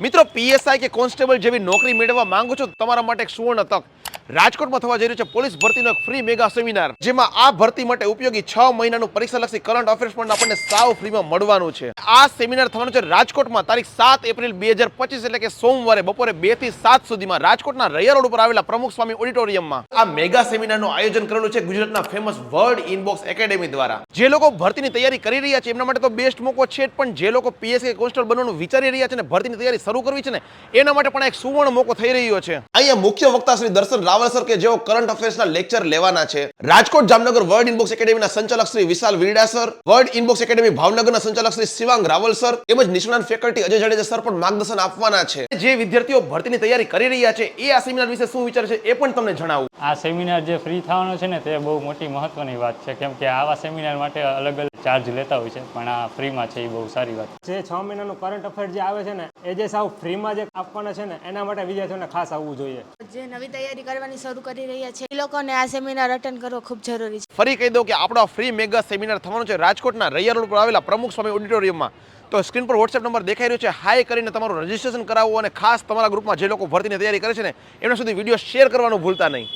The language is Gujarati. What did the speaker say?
મિત્રો પીએસઆઈ કે કોન્સ્ટેબલ જેવી નોકરી મેળવવા માંગો છો તો તમારા માટે એક સુવર્ણ તક રાજકોટમાં થવા જઈ રહ્યું છે પોલીસ ભરતીનો એક ફ્રી મેગા સેમિનાર, જેમાં આ ભરતી માટે ઉપયોગી 6 મહિનાનું પરીક્ષાલક્ષી કરંટ અફેર્સ પણ આપણને સાવ ફ્રીમાં મળવાનું છે. આ સેમિનાર થવાનું છે રાજકોટમાં તારીખ 7 એપ્રિલ 2025 એટલે કે સોમવારે બપોરે 2 થી 7 સુધીમાં રાજકોટના રૈયા રોડ ઉપર આવેલા પ્રમુખ સ્વામી ઓડિટોરિયમમાં. આ મેગા સેમિનારનું આયોજન કરેલું છે ગુજરાતના ફેમસ વર્ડ ઇનબોક્સ એકેડેમી દ્વારા. જે લોકો ભરતીની તૈયારી કરી રહ્યા છે એમના માટે તો બેસ્ટ મોકો છે જ, પણ જે લોકો પીએસ કે કોન્સ્ટેબલ બનવાનું વિચારી રહ્યા છે અને ભરતીની તૈયારી શરૂ કરવી છે ને એના માટે પણ એક સુવર્ણ મોકો થઈ રહ્યો છે. અહીંયા મુખ્ય વક્તા શ્રી દર્શન રાવલ સર કે જેઓ કરંટ અફેર્સના લેક્ચર લેવાના છે. રાજકોટ જામનગર વર્ડ ઇનબોક્સ એકેડેમીના સંચાલક શ્રી વિશાલ વીરડા સર, વર્ડ ઇનબોક્સ એકેડેમી ભાવનગરના સંચાલક શ્રી શિવાંગ રાવલ સર તેમજ નિષ્ણાત ફેકલ્ટી અજય જાડેજા સર પણ માર્ગદર્શન આપવાના છે. જે વિદ્યાર્થીઓ ભરતીની તૈયારી કરી રહ્યા છે એ આ સેમિનાર વિશે શું વિચારે છે એ પણ તમને જણાવું. આ સેમિનાર જે ફ્રી થવાનો છે ને તે બહુ મોટી મહત્વની વાત છે, કેમ કે આવા સેમિનાર માટે અલગ અલગ ચાર્જ લેતા હોય છે, પણ આ ફ્રીમાં છે એ બહુ સારી વાત જે 6 મહિનાનું કરંટ અફેર જે આવે છે ને એ જે સાવ ફ્રીમાં જે આપવાના છે ને એના માટે વિદ્યાર્થીઓને ખાસ આવવું જોઈએ. જે નવી તૈયારી કરવાની શરૂ કરી રહ્યા છે એ લોકોને આ સેમિનાર અટેન્ડ કરવો ખૂબ જરૂરી છે. ફરી કહી દઉં કે આપણો ફ્રી મેગા સેમિનાર થવાનો છે રાજકોટના રૈયા રોડ પર આવેલા પ્રમુખ સ્વામી ઓડિટોરિયમમાં. તો સ્ક્રીન પર વોટ્સએપ નંબર દેખાઈ રહ્યો છે, હાઈ કરીને તમારું રજીસ્ટ્રેશન કરાવવું અને ખાસ તમારા ગ્રુપમાં જે લોકો ભરતીની તૈયારી કરે છે ને એમના સુધી વિડીયો શેર કરવાનું ભૂલતા નહીં.